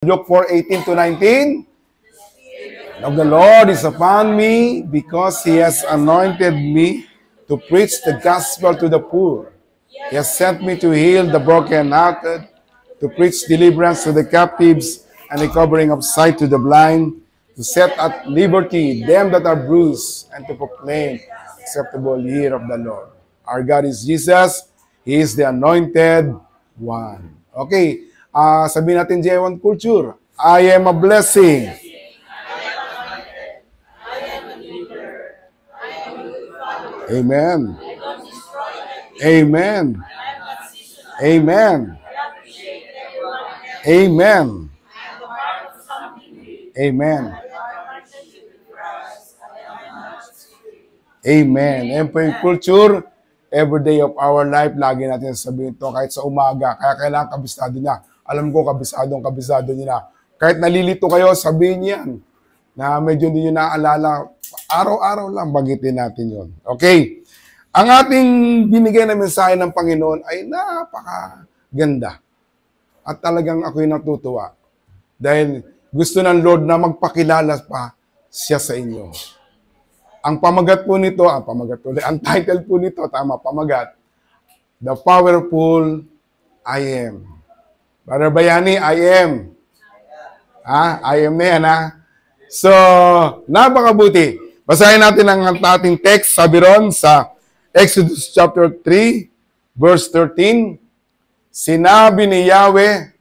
Luke 4:18 to 19. Of the Lord is upon me because He has anointed me to preach the gospel to the poor. He has sent me to heal the brokenhearted, to preach deliverance to the captives and recovering of sight to the blind, to set at liberty them that are bruised, and to proclaim acceptable year of the Lord. Our God is Jesus. He is the anointed one. Okay. Sabihin natin J1 Culture, I am a blessing. Amen. Amen. Amen. Amen. Amen. Amen. And po yung culture, every day of our life, lagi natin sabihin ito kahit sa umaga. Kaya kailangan kabisado niya. Alam ko, kabisado niyo na. Kahit nalilito kayo, sabihin niyan na medyo hindi nyo naaalala. Araw-araw lang, bagitin natin yon. Okay. Ang ating binigay na mensahe ng Panginoon ay napakaganda. At talagang ako'y natutuwa. Dahil gusto ng Lord na magpakilala pa siya sa inyo. Ang pamagat po nito, ang title po nito, pamagat, The Powerful I Am. Brother Bayani, I am. I am na yan, So, napakabuti. Basahin natin ang ating text, sabi ron sa Exodus chapter 3, verse 13. Sinabi ni Yahweh,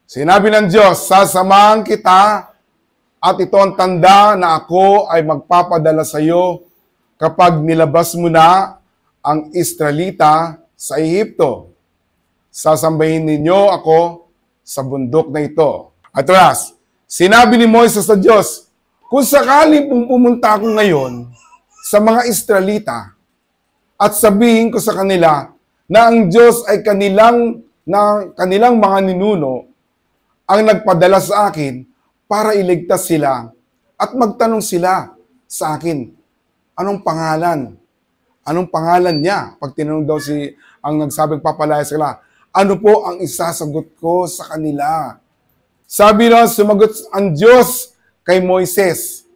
sinabi ng Diyos, sasamahan kita at ito ang tanda na ako ay magpapadala sa iyo kapag nilabas mo na ang Israelita sa Ehipto. Sasambahin ninyo ako sa bundok na ito. At last, sinabi ni Moises sa Diyos, kung sakali pumunta ako ngayon sa mga Israelita at sabihin ko sa kanila na ang Diyos ay kanilang mga ninuno ang nagpadala sa akin para iligtas sila at magtanong sila sa akin, anong pangalan? Anong pangalan niya? Pag tinanong daw ang nagsabing papalaya sila, ano po ang isasagot ko sa kanila? Sabi na, sumagot ang Diyos kay Moises,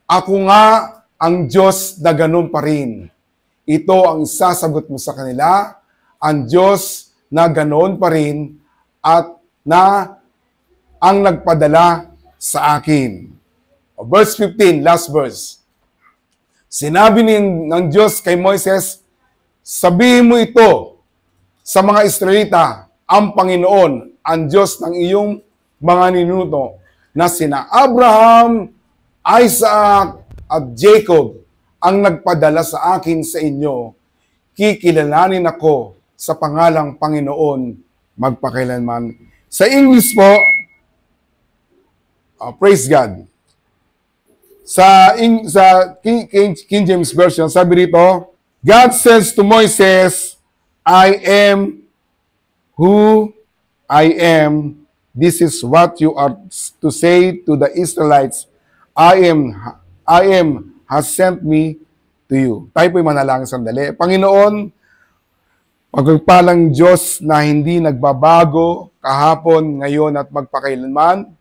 ako nga ang Diyos na ganun pa rin. Ito ang isasagot mo sa kanila, ang Diyos na ganoon pa rin at na ang nagpadala sa akin. Verse 15, last verse. Sinabi ng Diyos kay Moises, sabihin mo ito sa mga Israelita, ang Panginoon, ang Diyos ng iyong mga ninuno na sina Abraham, Isaac, at Jacob ang nagpadala sa akin sa inyo, kikilalanin ako sa pangalang Panginoon magpakailanman. Sa English po, praise God. Sa King James Version, sabi rito, God says to Moises, I am who I am. This is what you are to say to the Israelites. I am has sent me to you. Tayo po'y manalangin sandali. Panginoon, pagpagpalang Diyos na hindi nagbabago kahapon, ngayon at magpakailanman,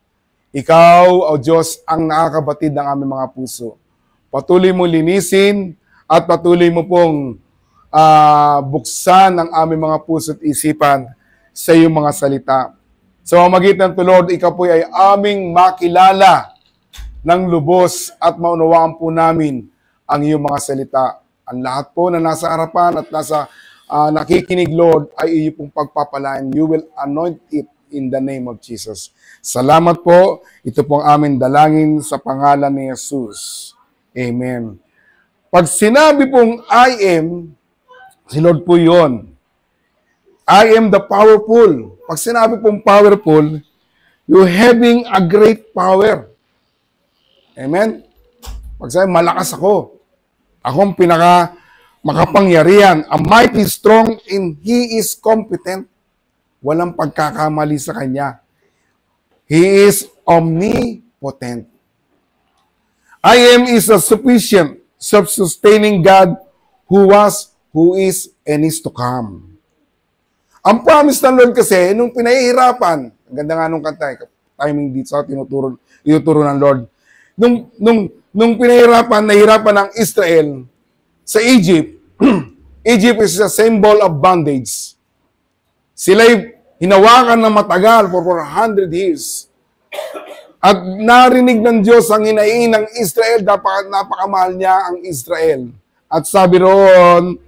Ikaw, O Diyos, ang nakakabatid ng aming mga puso. Patuloy mo linisin at patuloy mo pong buksan ang aming mga puso at isipan sa iyong mga salita. Sa pamamagitan ng Lord, Ikaw po ay aming makilala ng lubos at maunawaan po namin ang iyong mga salita. Ang lahat po na nasa harapan at nasa nakikinig, Lord, ay iyo pong pagpapalain. You will anoint it in the name of Jesus. Salamat po. Ito po ang aming dalangin sa pangalan ni Jesus. Amen. Pag sinabi pong I am, si Lord po yun. I am the powerful. Pag sinabi pong powerful, you having a great power. Amen? Pag sabi, malakas ako. Ako ang makapangyarihan. A mighty strong and He is competent. Walang pagkakamali sa Kanya. He is omnipotent. I am is a sufficient, self-sustaining God who was, who is, and is to come. Ang promise ng Lord kasi, nung pinahihirapan, ang ganda nga nung kanta, timing dito sa tinuturo ng Lord. Nung nahirapan ng Israel sa Egypt, Egypt is a symbol of bondage. Sila'y hinawakan ng matagal for 400 years. At narinig ng Diyos ang hinaing ng Israel, dapat napakamahal niya ang Israel. At sabi roon,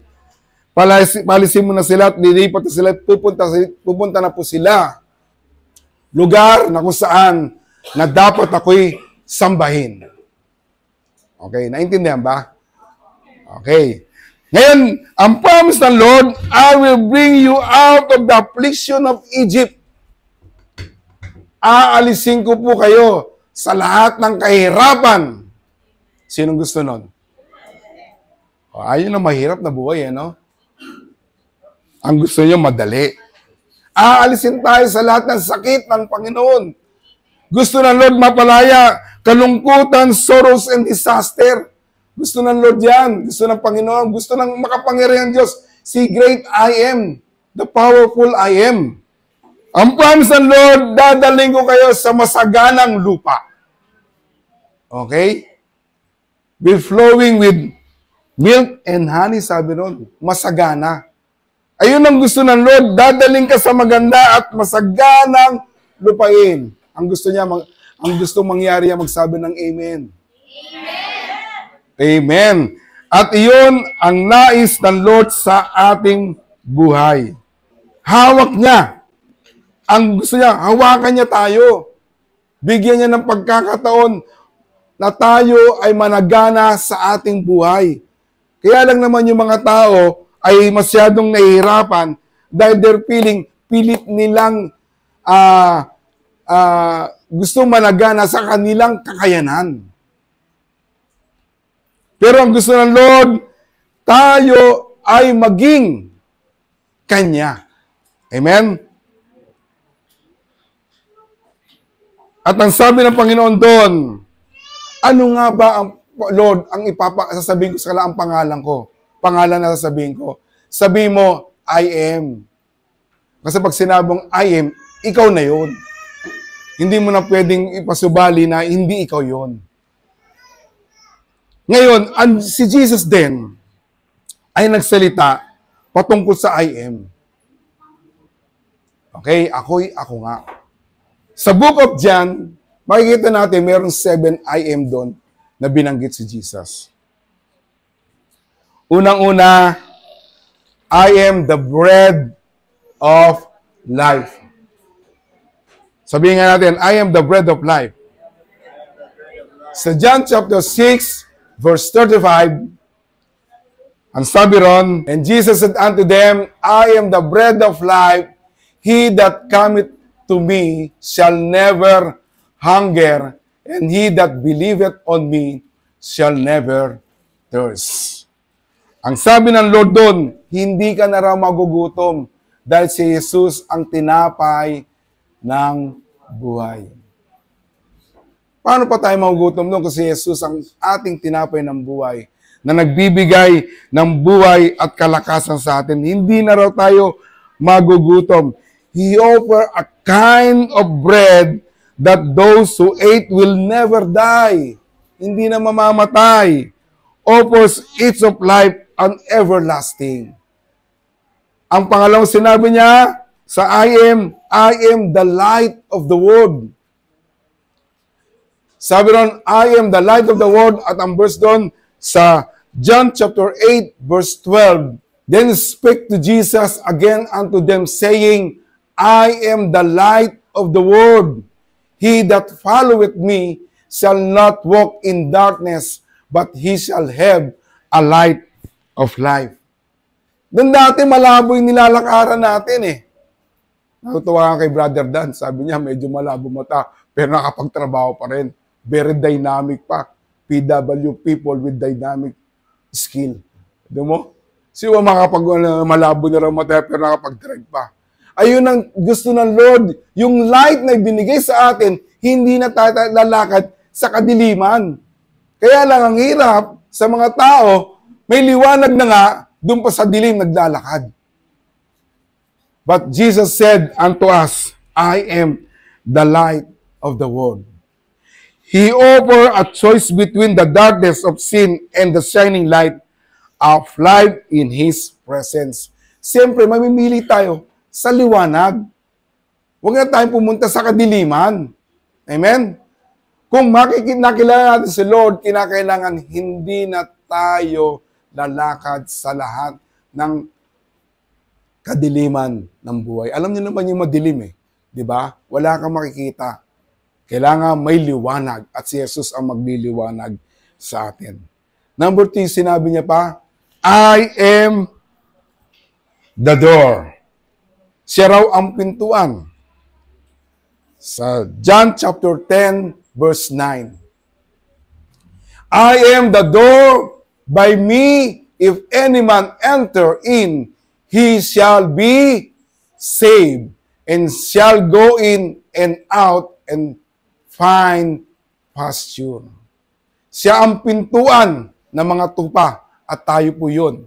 palisin mo na sila at lilipat na sila, pupunta na po sila. Lugar na kung saan na dapat ako'y sambahin. Okay, naintindihan ba? Okay. Ngayon, ang promise ng Lord, I will bring you out of the affliction of Egypt. Aalisin ko po kayo sa lahat ng kahirapan. Sinong gusto nun? Ayun ang mahirap na buhay, no? Ang gusto niyo madali. Aalisin tayo sa lahat ng sakit ng Panginoon. Gusto ng Lord mapalaya, kalungkutan, sorrows, and disaster. Gusto ng Lord yan. Gusto ng Panginoon. Gusto ng makapangyarihan Diyos. See, great I am. The powerful I am. Ang promise ng Lord, dadaling ko kayo sa masaganang lupa. Okay? Be flowing with milk and honey, sabi nun. Masagana. Ayun ang gusto ng Lord, dadaling ka sa maganda at masaganang lupain. Ang gusto niya, ang gusto mangyari niya, magsabi ng Amen. Amen. Amen. At iyon ang nais ng Lord sa ating buhay. Hawak niya. Ang gusto niya, hawakan niya tayo. Bigyan niya ng pagkakataon na tayo ay managana sa ating buhay. Kaya lang naman yung mga tao ay masyadong nahihirapan dahil they're pilit nilang gusto managana sa kanilang kakayanan. Pero ang gusto ng Lord, tayo ay maging Kanya. Amen? At ang sabi ng Panginoon doon, ano nga ba ang Lord, ang sasabihin ko sa kala ang pangalan ko? Pangalan na sasabihin ko. Sabi mo, I am. Kasi pag sinabong I am, ikaw na yun. Hindi mo na pwedeng ipasubali na hindi ikaw yun. Ngayon, si Jesus din ay nagsalita patungkol sa I am. Okay? Ako nga. Sa book of John, makikita natin mayroong 7 I am doon na binanggit si Jesus. Unang-una, I am the bread of life. Sabihin nga natin, I am the bread of life. Sa John chapter 6, verse 35, ang sabi ron, and Jesus said unto them, I am the bread of life. He that cometh to me shall never hunger, and he that believeth on me shall never thirst. Ang sabi ng Lord doon, hindi ka na raw magugutom dahil si Jesus ang tinapay ng buhay. Paano pa tayo magugutom doon? Kasi Jesus ang ating tinapay ng buhay na nagbibigay ng buhay at kalakasan sa atin. Hindi na raw tayo magugutom. He offered a kind of bread that those who ate will never die. Hindi na mamamatay. Offers each of life and everlasting. Ang pangalawang sinabi niya sa I am the light of the world. Sabi ron, I am the light of the world, at ang verse doon sa John chapter 8 verse 12, then spake to Jesus again unto them, saying, I am the light of the world. He that followeth me shall not walk in darkness, but he shall have a light of life. Doon dati malabo yung nilalakaran natin eh. Natutuwa ka kay Brother Dan, sabi niya medyo malabo mata, pero nakapagtrabaho pa rin. Very dynamic pa. PW, people with dynamic skill. Di mo? Siwa malabo na rin mata, pero nakapag-drive pa. Ayun ang gusto ng Lord, yung light na binigay sa atin, hindi na tayo lalakad sa kadiliman. Kaya lang ang hirap sa mga tao, may liwanag na nga, doon pa sa dilim naglalakad. But Jesus said unto us, I am the light of the world. He offered a choice between the darkness of sin and the shining light of life in His presence. Siyempre, mamimili tayo sa liwanag. Huwag na tayong pumunta sa kadiliman. Amen? Kung nakilala natin si Lord, kinakailangan hindi na tayo lalakad sa lahat ng kadiliman ng buhay. Alam niyo naman yung madilim eh. Di ba? Wala kang makikita. Kailangan may liwanag at si Jesus ang magliliwanag sa atin. Number 3, sinabi niya pa, I am the door. Siya raw ang pintuan. Sa John chapter 10, verse 9. I am the door. By me, if any man enter in, he shall be saved, and shall go in and out and find pasture. Siya ang pintuan ng mga tupa at tayo po yun.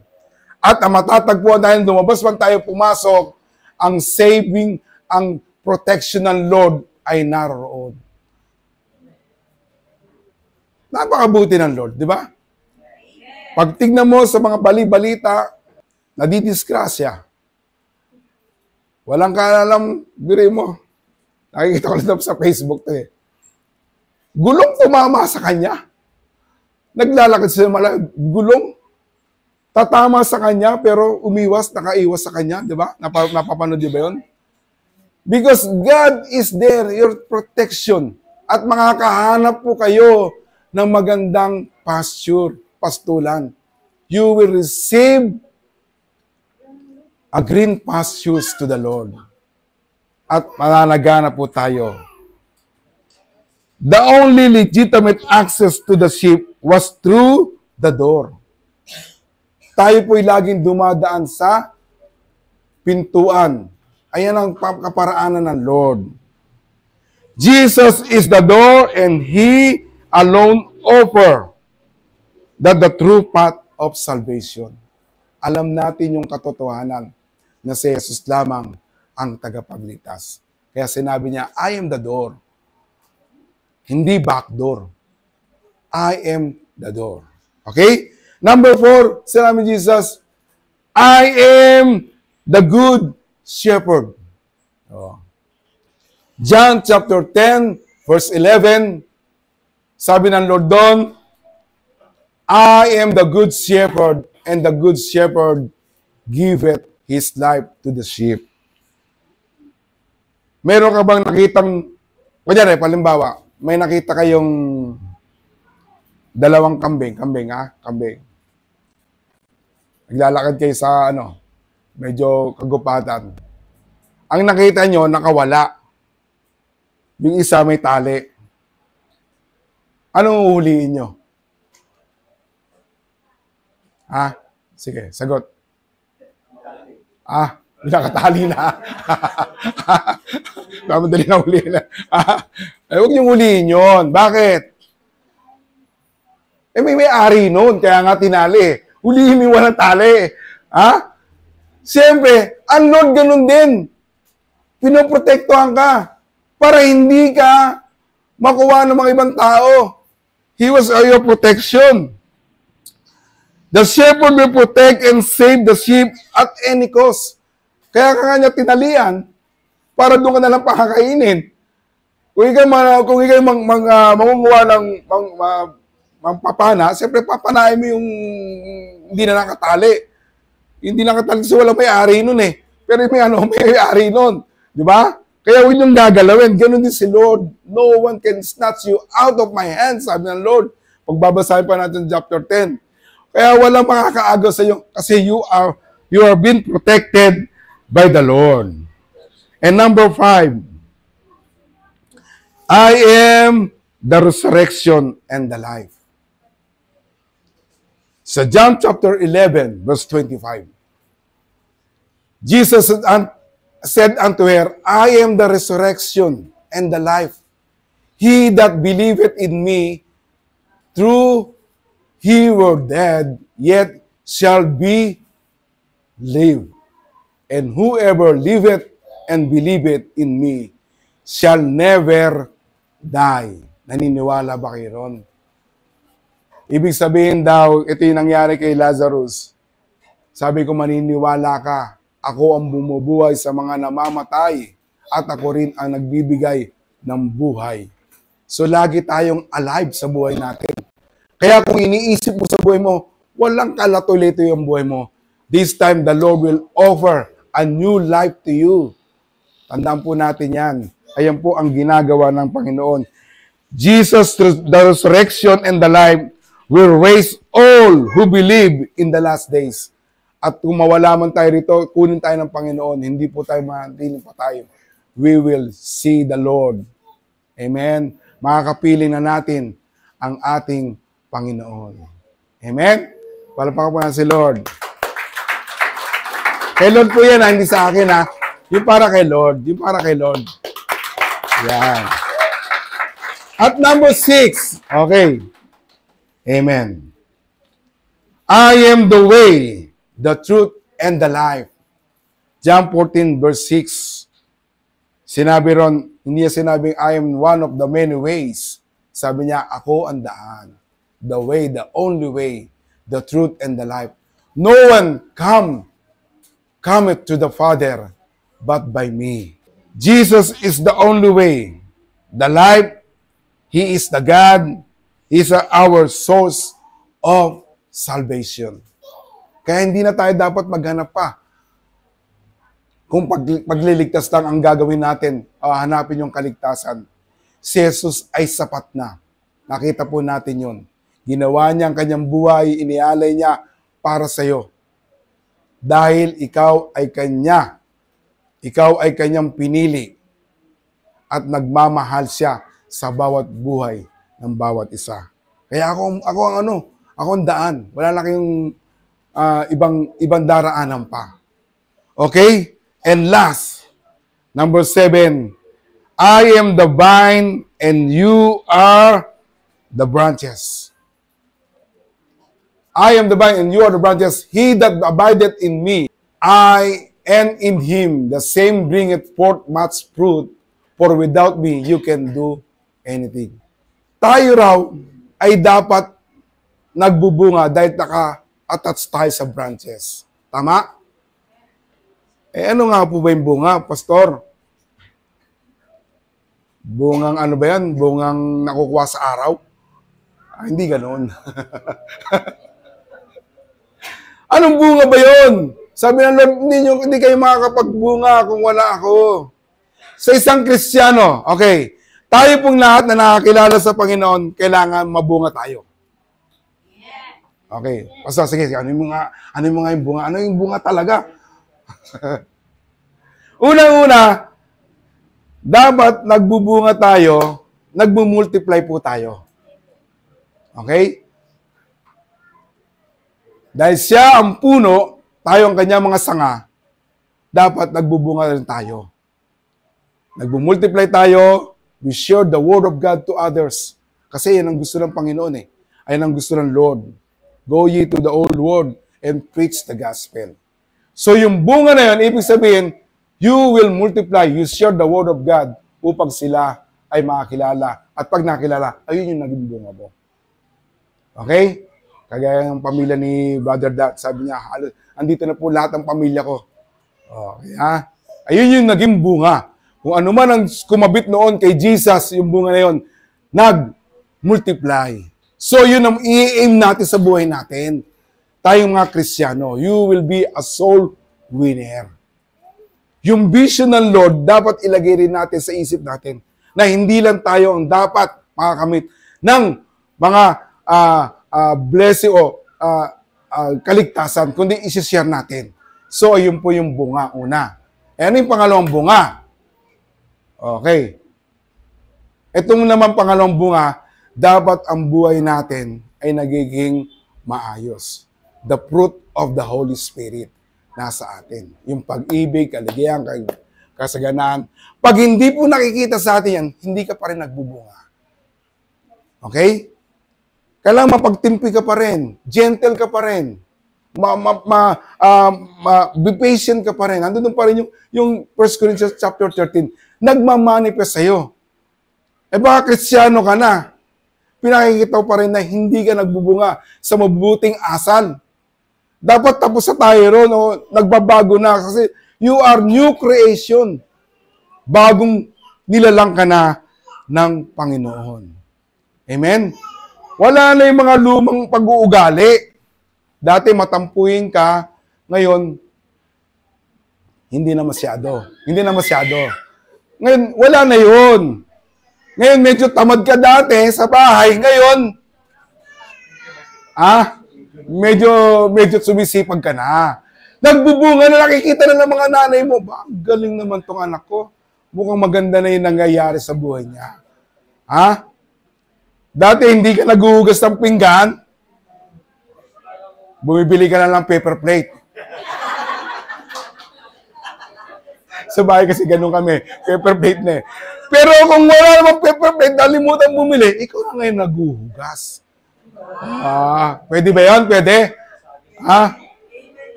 At ang matatagpuan dahil lumabas man tayo pumasok, ang saving, ang protection ng Lord ay naroon. Napakabuti ng Lord, di ba? Pag tignan mo sa mga bali-balita, nadidisgrasya. Walang kaalam, biri mo. Nakikita ko lang sa Facebook to eh. Gulong tumama sa kanya. Naglalakad sila gulong. Tatama sa kanya, pero umiwas, nakaiwas sa kanya, di ba? Napapanood di ba yun? Because God is there, your protection. At makakahanap po kayo ng magandang pasture, pastulan. You will receive a green pastures to the Lord. At mananagana po tayo. The only legitimate access to the sheep was through the door. Tayo po'y laging dumadaan sa pintuan. Ayan ang kaparaanan ng Lord. Jesus is the door and He alone offer that the true path of salvation. Alam natin yung katotohanan na si Jesus lamang ang tagapagligtas. Kaya sinabi niya, I am the door. Hindi back door. I am the door. Okay? Number 4, sinabi ni Jesus, I am the good shepherd. Oh. John chapter 10, verse 11, sabi ng Lord doon, I am the good shepherd, and the good shepherd giveth his life to the sheep. Meron ka bang nakitang, kunyari, palimbawa, may nakita kayong dalawang kambing, kambing. Naglalakad kayo sa, medyo kagupatan. Ang nakita nyo, nakawala. Yung isa may tali. Anong uhuliin nyo? Sige, sagot. Nakatali na. Madali na ulihin na. Huwag niyong ulihin yun. Bakit? May-ari nun, kaya nga tinali. Hulihin mo yung walang tali. Siyempre, ang Lord ganun din. Pinoprotektuhan ka para hindi ka makuha ng mga ibang tao. He was your protection. The shepherd will protect and save the sheep at any cost. Kaya ka niya tinalian para doon ka nalang pakakainin. Kung ikaw mangunguha ng papana, siyempre papanain mo yung hindi na nakatali. Hindi nakatali kasi wala may-ari nun eh. Pero may-ari nun. Di ba? Kaya huwag niyong gagalawin. Ganun din si Lord. No one can snatch you out of my hands, sabi ng Lord. Pagbabasahin pa natin chapter 10. Kaya walang makakaagaw sa iyo kasi you are being protected by the Lord. And number 5, I am the resurrection and the life. Sa John chapter 11, verse 25, Jesus said unto her, I am the resurrection and the life. He that believeth in me, through he were dead, yet shall be live. And whoever liveth and believeth in me shall never die. Naniniwala ba kayo ron? Ibig sabihin daw, ito yung nangyari kay Lazarus. Sabi ko, maniniwala ka. Ako ang bumubuhay sa mga namamatay at ako rin ang nagbibigay ng buhay. So, lagi tayong alive sa buhay natin. Kaya kung iniisip mo sa buhay mo, walang kalatuloy yung buhay mo. This time, the Lord will offer a new life to you. Tandaan po natin yan. Ayan po ang ginagawa ng Panginoon. Jesus, through the resurrection and the life, will raise all who believe in the last days. At kung mawala man tayo rito, kunin tayo ng Panginoon, hindi po tayo manatiling patay. We will see the Lord. Amen? Makakapili na natin ang ating Panginoon. Amen? Palapakan po na si Lord. Kay Lord po yan, hindi sa akin ha. Yung para kay Lord. Yung para kay Lord. Yan. At number 6. Okay. Amen. I am the way, the truth, and the life. John 14 verse 6. Sinabi ron, hindi niya sinabing, I am one of the many ways. Sabi niya, ako ang daan. The way, the only way, the truth, and the life. No one cometh to the Father but by me. Jesus is the only way, the life. He is the God. He is our source of salvation. Kaya hindi na tayo dapat maghanap pa. Kung pagliligtas lang ang gagawin natin, hanapin yung kaligtasan. Si Jesus ay sapat na. Nakita po natin yun. Ginawa niya ang kanyang buhay, inialay niya para sa iyo. Dahil ikaw ay kanya. Ikaw ay kanyang pinili. At nagmamahal siya sa bawat buhay ng bawat isa. Kaya ako ang daan. Wala na kayong ibang daraanan pa. Okay? And last, number 7, I am the vine and you are the branches. I am the vine and you are the branches. He that abideth in me, I and in him, the same bringeth forth much fruit, for without me you can do anything. Tayo raw ay dapat nagbubunga dahil naka-attach tayo sa branches. Tama? Ano nga po ba yung bunga, Pastor? Bungang ano ba yan? Bungang nakukuha sa araw? Hindi ganoon. Anong bunga ba yun? Sabi ng Lord, hindi kayo makakapagbunga kung wala ako. Sa isang Kristiyano, okay, tayo pong lahat na nakakilala sa Panginoon, kailangan mabunga tayo. Okay. Pastor, sige, ano yung bunga? Ano yung bunga talaga? Unang-una, dapat nagbubunga tayo, nagmumultiply po tayo. Okay? Dahil siya ang puno, tayo ang kanya mga sanga, dapat nagbubunga rin tayo. Nagmumultiply tayo, we share the word of God to others. Kasi yan ang gusto ng Panginoon eh. Ayan ang gusto ng Lord. Go ye to the old world and preach the gospel. So yung bunga na yun, ibig sabihin, you will multiply, you share the word of God upang sila ay makakilala. At pag nakilala, ayun yung naging bunga mo. Okay? Kagaya ng pamilya ni Brother Dat, sabi niya, andito na po lahat ng pamilya ko. Okay, ha? Ayun yung naging bunga. Kung ano man ang kumabit noon kay Jesus, yung bunga na yun, nag-multiply. So, yun ang i-aim natin sa buhay natin. Tayong mga Kristiyano, you will be a soul winner. Yung vision ng Lord, dapat ilagay rin natin sa isip natin na hindi lang tayo ang dapat makakamit ng mga blessing o kaligtasan, kundi isi-share natin. So, ayun po yung bunga una. Ano yung pangalawang bunga? Okay. Itong naman pangalawang bunga, dapat ang buhay natin ay nagiging maayos. The fruit of the Holy Spirit nasa atin. Yung pag-ibig, kaligayahan, kasaganaan. Pag hindi po nakikita sa atin yan, hindi ka pa rin nagbubunga. Okay? Kailangan mapagtimpi ka pa rin. Gentle ka pa rin. Be patient ka pa rin. Andun pa rin yung 1 Corinthians chapter 13. Nagmamanifest sa'yo. Baka Kristiyano ka na, pinakikita pa rin na hindi ka nagbubunga sa mabuting asal. Dapat tapos sa tayo ron, o nagbabago na kasi you are new creation. Bagong nilalang ka na ng Panginoon. Amen? Wala na yung mga lumang pag-uugali. Dati matampuhin ka, ngayon, hindi na masyado. Hindi na masyado. Ngayon, wala na yun. Ngayon, medyo tamad ka dati sa bahay. Ngayon, medyo sumisipag ka na. Nagbubunga na, nakikita na ng mga nanay mo. Ba, galing naman tong anak ko. Mukhang maganda na yung nangyayari sa buhay niya. Dati hindi ka naghuhugas ng pinggan, bumibili ka na lang paper plate. Sa bahay kasi ganun kami, paper plate na eh. Pero kung wala namang paper plate, nalimutan bumili, ikaw na ngayon naghuhugas. Pwede ba yan? Pwede?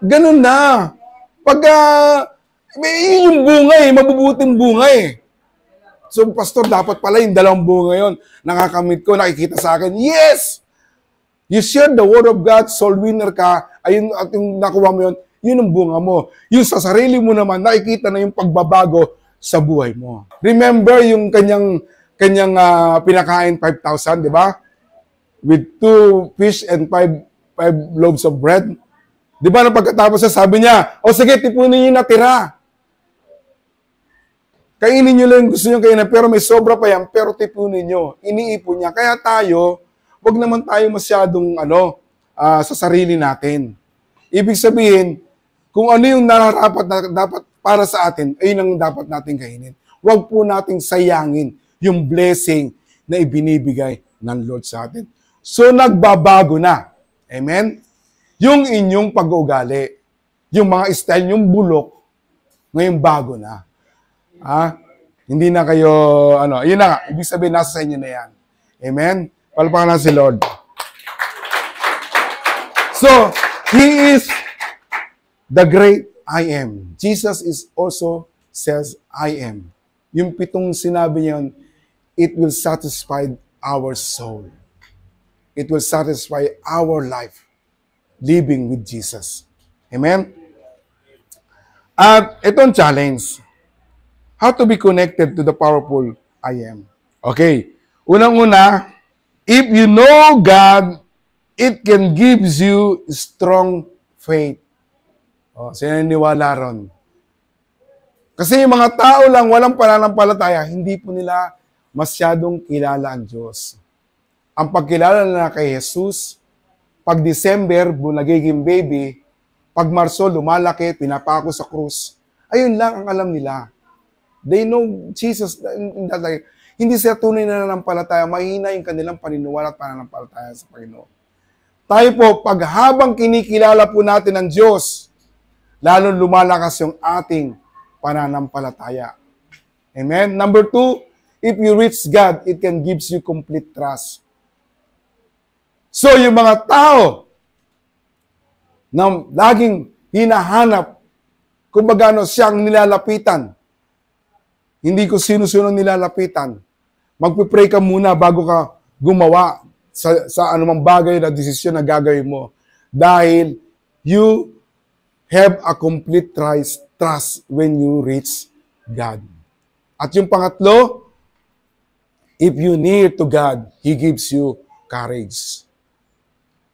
Ganun na. Yun yung bunga eh, mabubuting bunga eh. So, pastor, dapat pala yung 2 bunga yun. Nakakamit ko, nakikita sa akin, yes! You share the word of God, soul winner ka, ayun, at yung nakuha mo yun, yun ang bunga mo. Yung sa sarili mo naman, nakikita na yung pagbabago sa buhay mo. Remember yung kanyang pinakain 5,000, di ba? With 2 fish and 5 loaves of bread. Di ba na pagkatapos sabi niya, o sige, tipunin yung natira. Kainin nyo lang gusto nyo kainin, pero may sobra pa yan, pero tipunin nyo. Iniipon niya. Kaya tayo, wag naman tayo masyadong sa sarili natin. Ibig sabihin, kung ano yung nararapat na dapat para sa atin, ayun ang dapat natin kainin. Wag po nating sayangin yung blessing na ibinibigay ng Lord sa atin. So, nagbabago na. Amen? Yung inyong pag-uugali, yung mga style, yung bulok, ngayon bago na. Hindi na kayo, yun na nga, ibig sabihin, nasa sa inyo na yan. Amen? Palpakan na si Lord. So, He is the great I am. Jesus is also says, I am. Yung 7 sinabi niya, it will satisfy our soul. It will satisfy our life living with Jesus. Amen? At itong challenge, how to be connected to the powerful I am. Okay. Unang-una, if you know God, it can give you strong faith. Sinaniwala ron. Kasi yung mga tao lang walang pananampalataya, hindi po nila masyadong kilala ang Diyos. Ang pagkilala na kay Jesus, pag December, nagiging baby, pag Marso, lumalaki, pinapako sa krus. Ayun lang ang alam nila. They know Jesus. Hindi sila tunay na nanampalataya. Mahina yung kanilang paniniwala at pananampalataya sa Panginoon. Tayo po, pag habang kinikilala po natin ang Diyos, lalo lumalakas yung ating pananampalataya. Amen? Number 2, if you reach God, it can give you complete trust. So, yung mga tao na laging hinahanap, kumbaga siyang nilalapitan, hindi ko sino-sino nilalapitan. Magpipray ka muna bago ka gumawa sa anumang bagay na desisyon na gagawin mo. Dahil you have a complete trust when you reach God. At yung pangatlo, if you near to God, He gives you courage.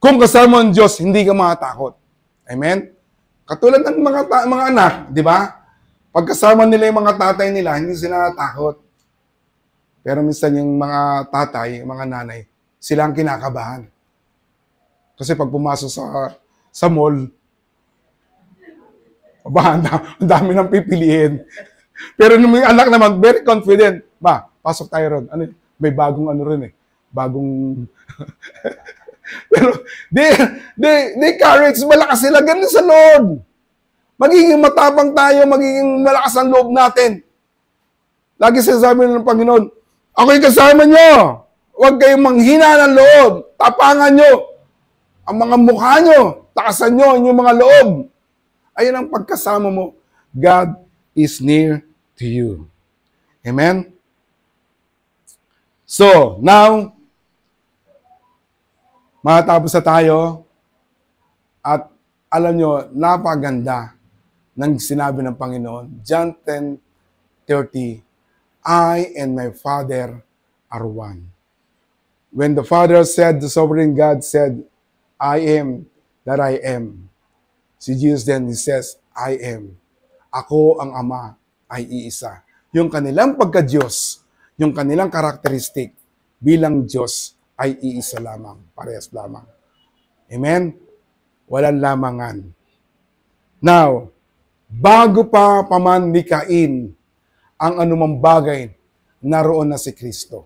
Kung kasama ang Diyos, hindi ka matatakot. Amen? Katulad ng mga anak, di ba? Pagkasama nila yung mga tatay nila, hindi sila natakot. Pero minsan yung mga tatay, yung mga nanay, sila ang kinakabahan. Kasi pag pumasok sa mall, ang dami nang pipiliin. Pero yung anak naman, very confident. Pasok tayo ron. May bagong rin eh. Bagong... Pero, they courage, malakas sila. Ganun sa Lord. Magiging matapang tayo, magiging malakas ang loob natin. Lagi sinasabi ng Panginoon, ako'y kasama nyo. Huwag kayong manghina ng loob. Tapangan nyo. Ang mga mukha nyo. Takasan nyo ang inyong mga loob. Ayun ang pagkasama mo. God is near to you. Amen? So, now, matapos na tayo at alam nyo, napaganda ng sinabi ng Panginoon. John 10:30, I and my Father are one. When the Father said, the sovereign God said, I am that I am. Si Jesus then, He says, I am. Ako ang Ama ay iisa. Yung kanilang pagka-Diyos, yung kanilang karakteristik bilang Diyos ay iisa lamang, parehas lamang. Amen? Walang lamangan. Now, bago pa paman nikain ang anumang bagay, naroon na si Kristo.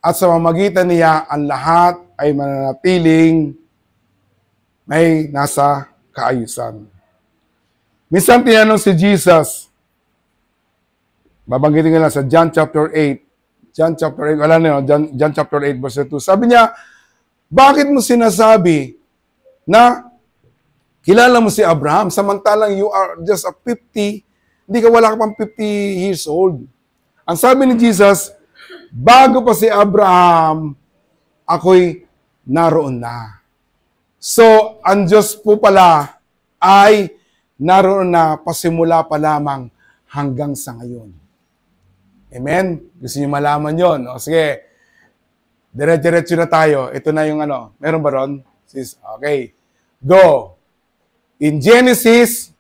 At sa pamamagitan niya, ang lahat ay mananatiling may nasa kaayusan. Minsan tinanong si Jesus, babanggitin ko lang sa John chapter 8. John chapter 8, wala na yun, John chapter 8 verse 2. Sabi niya, bakit mo sinasabi na kilala mo si Abraham samantalang you are just a 50, hindi ka wala ka pang 50 years old. Ang sabi ni Jesus, bago pa si Abraham, ako'y naroon na. So, ang Diyos po pala ay naroon na pasimula pa lamang hanggang sa ngayon. Amen? Gusto niyo malaman yon? O sige, dire-diretso na tayo. Ito na yung ano. Meron ba ron? Okay. Go. In Genesis,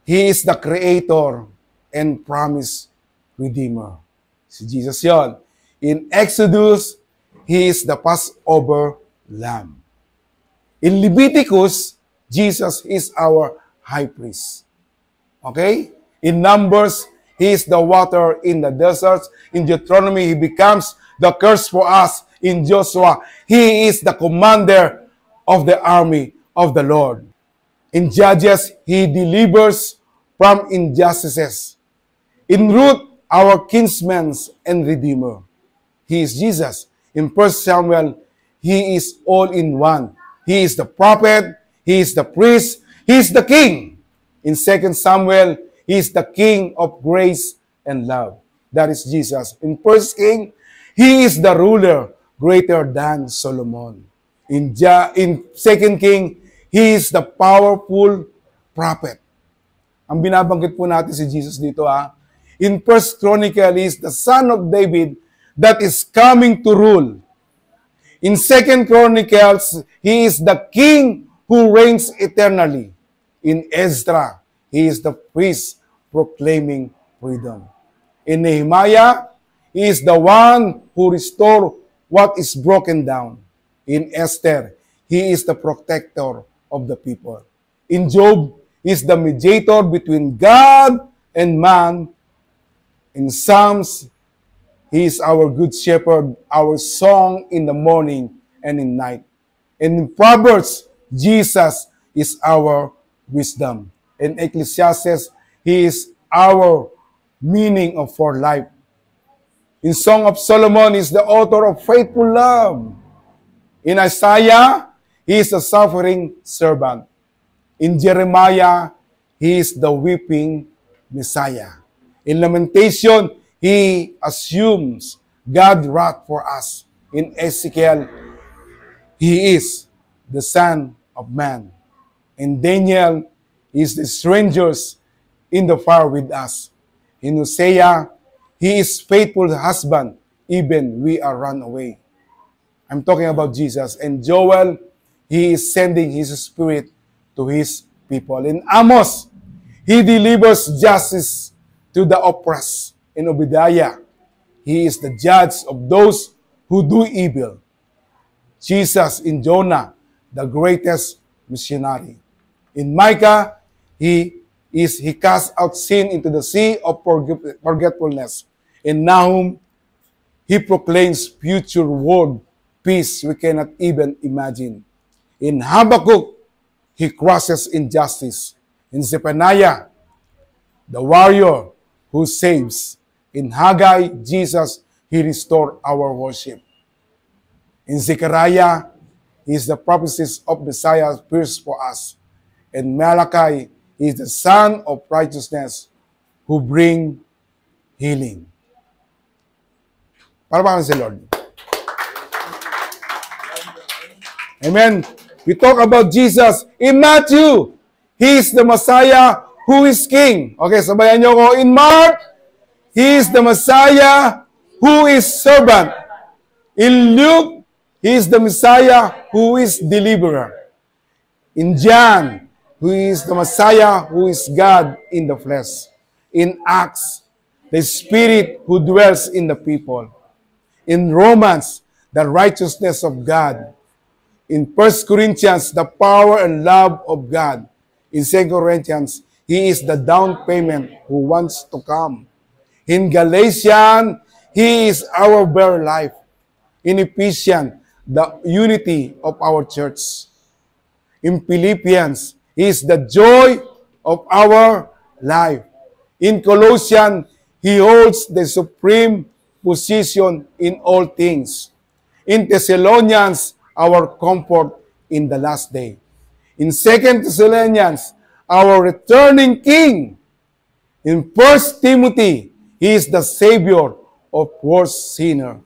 He is the Creator and promised Redeemer. Si Jesus yon. In Exodus, He is the Passover Lamb. In Leviticus, Jesus is our high priest. Okay? In Numbers, He is the water in the deserts. In Deuteronomy, He becomes the curse for us. In Joshua, He is the commander of the army of the Lord. In Judges, He delivers from injustices. In Ruth, our kinsman and redeemer. He is Jesus. In 1 Samuel, He is all in one. He is the prophet, He is the priest, He is the king. In 2 Samuel, He is the king of grace and love. That is Jesus. In 1 King, He is the ruler greater than Solomon. In 2 King, He is the powerful prophet. Ang binabanggit po natin si Jesus dito In 1 Chronicle, He is the son of David that is coming to rule. In 2 Chronicles, He is the king who reigns eternally. In Ezra, He is the priest proclaiming freedom. In Nehemiah, He is the one who restores what is broken down. In Esther, He is the protector of the people. In Job, He is the mediator between God and man. In Psalms, He is our good shepherd, our song in the morning and in night. And in Proverbs, Jesus is our wisdom. In Ecclesiastes, He is our meaning of for life. In Song of Solomon, He is the author of faithful love. In Isaiah, He is the suffering servant. In Jeremiah, He is the weeping Messiah. In Lamentation, He assumes God's wrath for us. In Ezekiel, He is the Son of Man. In Daniel, He is the strangers in the fire with us. In Hosea, He is faithful husband, even we are run away. I'm talking about Jesus. And Joel, He is sending His Spirit to His people. In Amos, He delivers justice to the oppressed. In Obadiah, He is the judge of those who do evil. Jesus in Jonah, the greatest missionary. In Micah, He casts out sin into the sea of forgetfulness. In Nahum, He proclaims future world peace we cannot even imagine. In Habakkuk, He crushes injustice. In Zephaniah, the warrior who saves. In Haggai, Jesus, He restored our worship. In Zechariah, He is the prophecies of Messiah pierced for us. In Malachi, He is the Son of righteousness who bring healing. Parapakan si Lord. Amen. We talk about Jesus. In Matthew, He is the Messiah who is King. Okay, sabayan niyo ko. In Mark, He is the Messiah who is servant. In Luke, He is the Messiah who is deliverer. In John, who is the Messiah who is God in the flesh. In Acts, the Spirit who dwells in the people. In Romans, the righteousness of God. In 1 Corinthians, the power and love of God. In 2 Corinthians, He is the down payment who wants to come. In Galatians, He is our very life. In Ephesians, the unity of our church. In Philippians, He is the joy of our life. In Colossians, He holds the supreme position in all things. In Thessalonians, our comfort in the last day. In 2 Thessalonians, our returning King. In 1 Timothy, He is the Savior of worst sinner.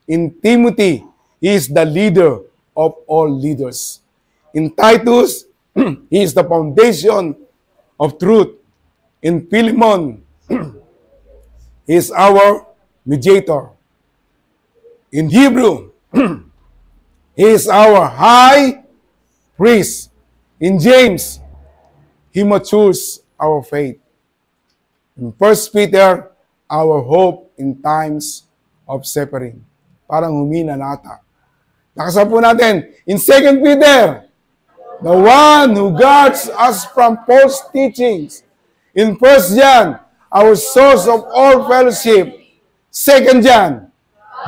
In Timothy, He is the leader of all leaders. In Titus, He is the foundation of truth. In Philemon, He is our mediator. In Hebrew, He is our high priest. In James, He matures our faith. In 1 Peter, our hope in times of suffering. Parang humina nata. Nakasabi po natin, in 2 Peter, the one who guards us from false teachings. In 1 John, our source of all fellowship. 2 John,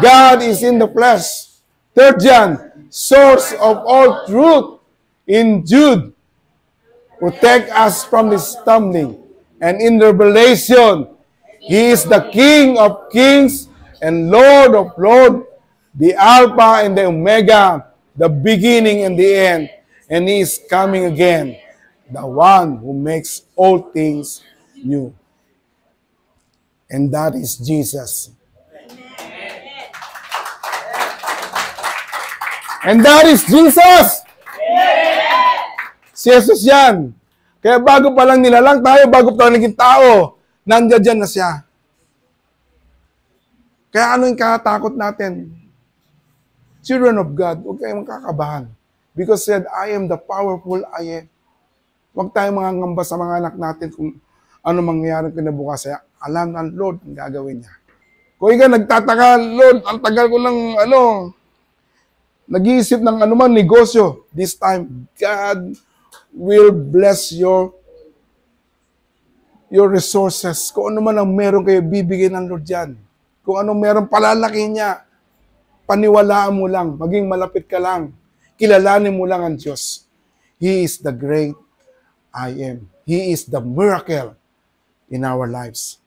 God is in the flesh. 3 John, source of all truth. In Jude, protect us from the stumbling. And in Revelation, He is the King of kings and Lord of lords, the Alpha and the Omega, the beginning and the end. And He is coming again, the one who makes all things new. And that is Jesus. And that is Jesus! Si Jesus yan. Kaya bago pa lang nilalang tayo, bago pa lang naging tao, nandiyan dyan na siya. Kaya ano yung kakatakot natin? Children of God, huwag kayong makakabahan. Because said, I am the powerful I am. Huwag tayong mangangamba sa mga anak natin kung ano mangyayari kinabukasan. Alam ng Lord ang gagawin niya. Kung ikaw nagtataka, Lord, ang tagal ko lang, nag-iisip ng anuman negosyo. This time, God will bless your resources. Kung ano man ang meron kayo, bibigyan ng Lord yan. Kung ano meron, palalaki niya. Paniwalaan mo lang. Maging malapit ka lang. Kilalanin mo lang ang Diyos. He is the great I am. He is the miracle in our lives.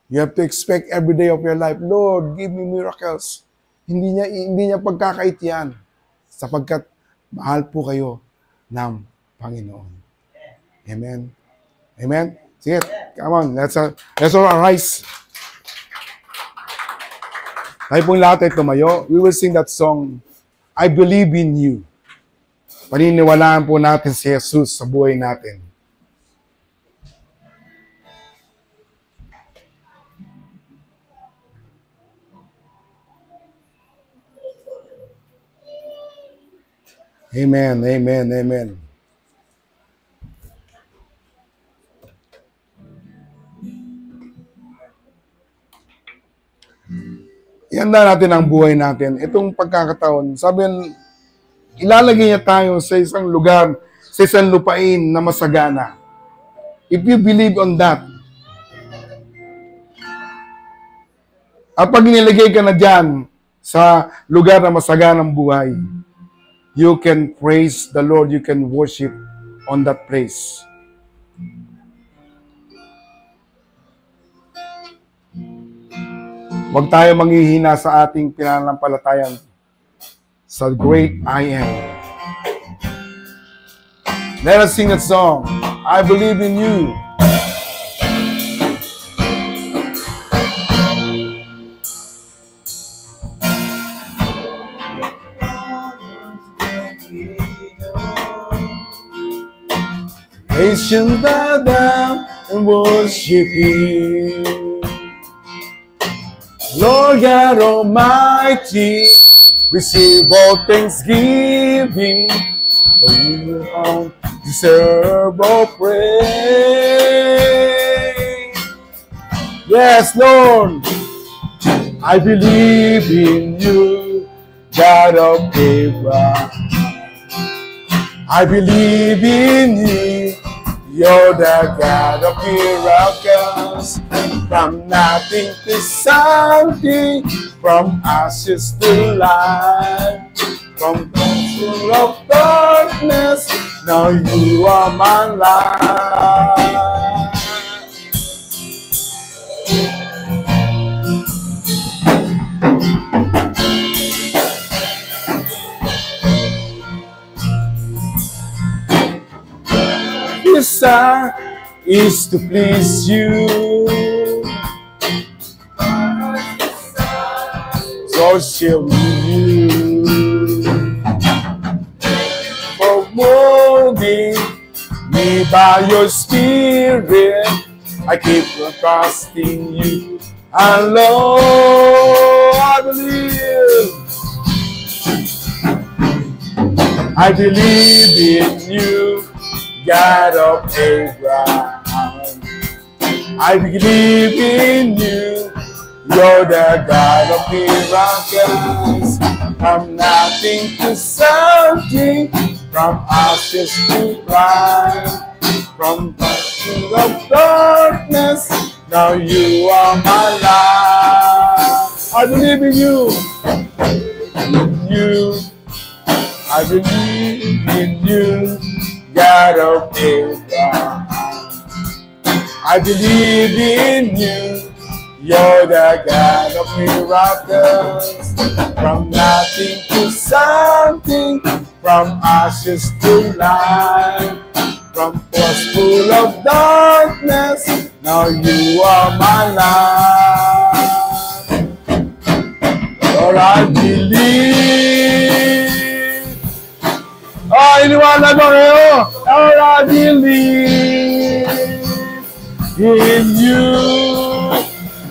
You have to expect every day of your life, Lord, give me miracles. Hindi niya pagkakait yan. Sapagkat mahal po kayo ng Panginoon. Amen. Amen. Sige, come on. Let's all arise. Tayo pong lahat ay tumayo. We will sing that song, I Believe in You. Paniniwalaan po natin si Jesus sa buhay natin. Amen, amen, amen. Ihanda natin ang buhay natin. Itong pagkakataon, sabihin, ilalagay niya tayo sa isang lugar, sa isang lupain na masagana. If you believe on that, at pag nilagay ka na dyan sa lugar na masaganang buhay, you can praise the Lord, you can worship on that place. Huwag tayo manghihina sa ating pinanampalatayan sa great I am. Let us sing that song, I Believe in You. Nations bow down and worship Him. Lord God Almighty, receive all thanksgiving, for you alone deserve all praise. Yes, Lord, I believe in you, God of Abraham. I believe in you, you're the God of miracles. From nothing to something, from ashes to life, from control of darkness, now you are my life. Desire is to please you, so shall you. For molding me by your spirit, I keep on trusting you. And Lord, I believe in you, God of Abraham. I believe in you, you're the God of miracles. From nothing to something, from ashes to life, from passion of darkness, now you are my life. I believe in you, I believe in you, God of Abraham. I believe in you, you're the God of miracles. From nothing to something, from ashes to life, from force full of darkness, now you are my life. Lord, I believe. Oh, iniwala ko kayo. Lord, I believe in you.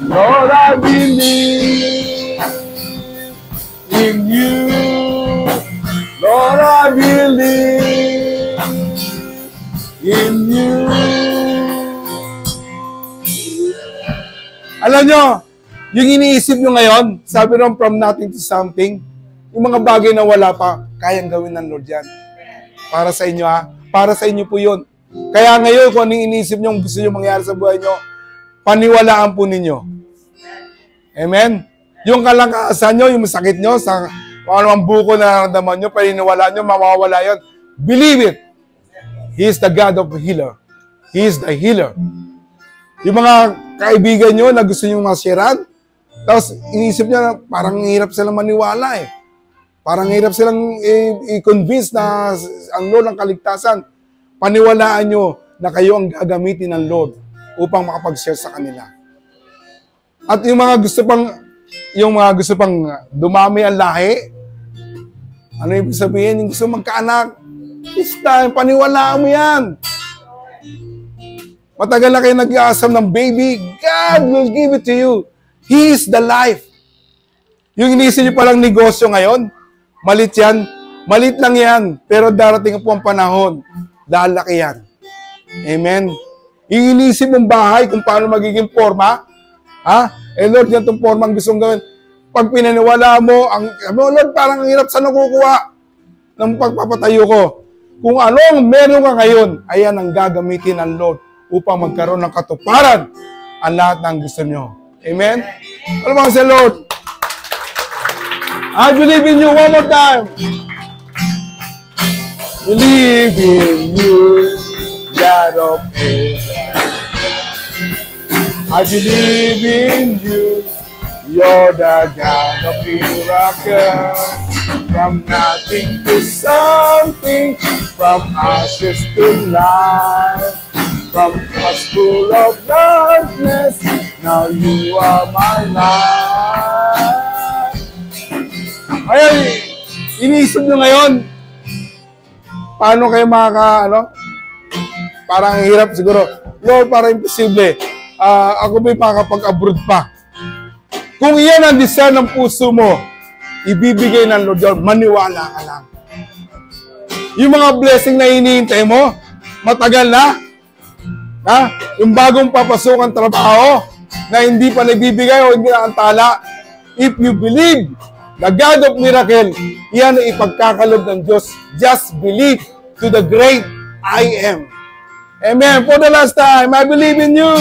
Lord, I believe in you. Lord, I believe in you. Alam nyo, yung iniisip nyo ngayon, sabi ron from nothing to something, yung mga bagay na wala pa, kayang gawin ng Lord yan. Para sa inyo ha, para sa inyo po yun. Kaya ngayon, kung anong iniisip nyo, gusto nyo mangyari sa buhay nyo, paniwalaan po ninyo. Amen? Yung kalangkaasan nyo, yung sakit nyo, sa kung anong buko na naramdaman nyo, paniniwalaan nyo, mawawala yun. Believe it. He is the God of the healer. He is the healer. Yung mga kaibigan nyo na gusto nyo masyaran, tapos iniisip nyo, parang hirap silang maniwala eh. Parang hirap silang i-convince na ang Lord ang kaligtasan. Paniwalaan nyo na kayo ang gagamitin ng Lord upang makapag-share sa kanila. At yung mga gusto pang dumami ang lahi, ano ibig sabihin? Yung gusto magkaanak, this time, paniwalaan mo yan. Matagal na kayo nag-aasam ng baby, God will give it to you. He is the life. Yung inisip nyo palang negosyo ngayon, malit yan. Malit lang yan. Pero darating po ang panahon, lalaki yan. Amen? Yung inisip mong bahay kung paano magiging forma, Lord, yan itong forma ang gustong gawin. Pag pinaniwala mo, Lord, parang ang hirap sa nakukuha ng pagpapatayo ko. Kung anong meron ka ngayon, ayan ang gagamitin ng Lord upang magkaroon ng katuparan ang lahat ng gusto nyo. Amen? Ano ba si Lord? I believe in you one more time. Believe in you, God of Abraham. I believe in you, you're the God of miracles. From nothing to something, from ashes to life, from a school of darkness, now you are my life. Ay, iniisip nyo ngayon, paano kayo Parang hirap siguro. Lord, parang imposible. Ako ba'y makakapag-abroad pa? Kung iyan ang desire ng puso mo, ibibigay ng Lord yun, maniwala ka lang. Yung mga blessing na hinihintay mo, matagal na. Ha? Yung bagong papasukan trabaho na hindi pa nabibigay o hindi nakantala. If you believe the God of miracle, iyan ang ipagkakalob ng Diyos. Just believe to the great I am. Amen. For the last time, I believe in you.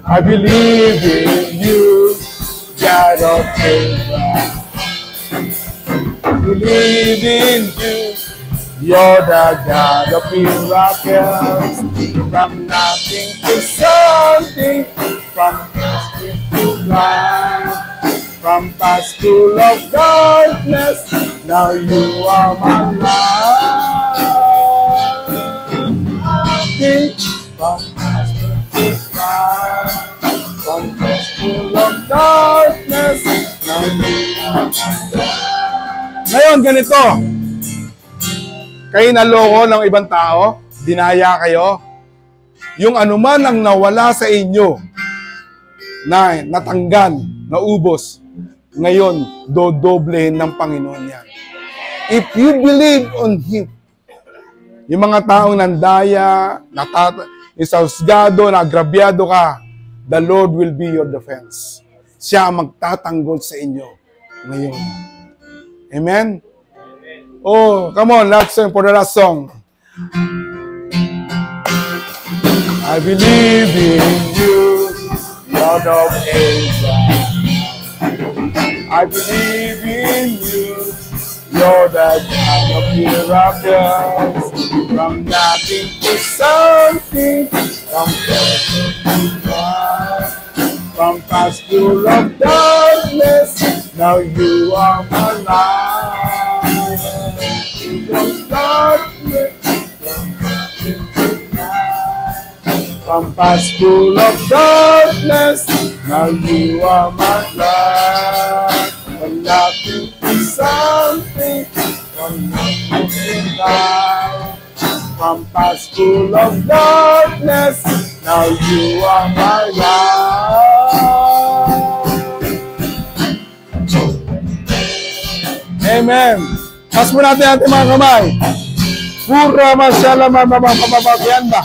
I believe in you, God of Abraham. I believe in you. You're the God of miracles, from nothing to something, from nothing to blind, from past school of darkness, now you are my life. From past school to blind, from past school of darkness, now you are my life. Ngayon, ganito. Kayo naloko ng ibang tao, dinaya kayo, yung anuman ang nawala sa inyo, na natanggal, naubos, ngayon, dodoblehin ng Panginoon yan. If you believe on Him, yung mga taong nandaya, isahusgado, nagrabyado ka, the Lord will be your defense. Siya ang magtatanggol sa inyo ngayon. Amen? Oh, come on, let's sing for the last song. I believe in you, God of Abraham. I believe in you, you're the God of miracles. From nothing to something, from perfect to God. From past school of darkness, now you are my life. From past school of darkness, now you are my light. From nothing to something, from nothing to light. From past school of darkness, now you are my light. Amen. Pas mo natin ating mga kamay. Pura masyala mababakyanda.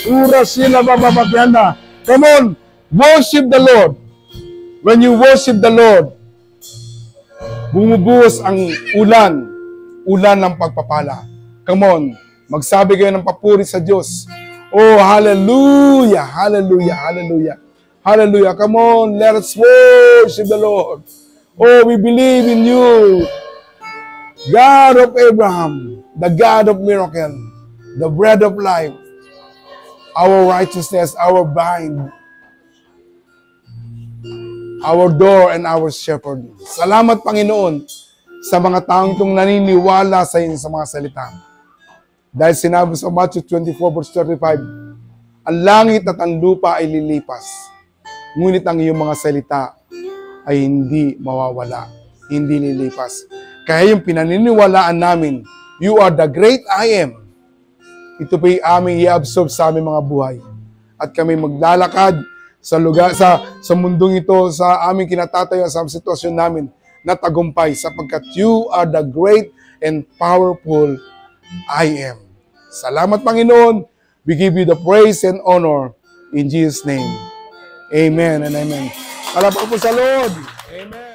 Pura sila mababakyanda. Come on, worship the Lord. When you worship the Lord, bumubuhos ang ulan ng pagpapala. Come on, magsabi kayo ng papuri sa Diyos. Oh, hallelujah, hallelujah, hallelujah. Hallelujah. Come on, let us worship the Lord. Oh, we believe in you. God of Abraham, the God of miracle, the bread of life, our righteousness, our bind, our door, and our shepherd. Salamat, Panginoon, sa mga taong itong naniniwala sa inyo sa mga salita. Dahil sinabi sa Matthew 24 verse 35, ang langit at ang lupa ay lilipas, ngunit ang iyong mga salita ay hindi mawawala, hindi lilipas. Kaya yung pinaniniwalaan namin, you are the great I am. Ito po yung aming i-absorb sa aming mga buhay. At kami maglalakad sa lugar, sa mundong ito, sa aming kinatatayo, sa sitwasyon namin, na tagumpay, sapagkat you are the great and powerful I am. Salamat, Panginoon. We give you the praise and honor in Jesus' name. Amen and amen. Palapag po sa Lord. Amen.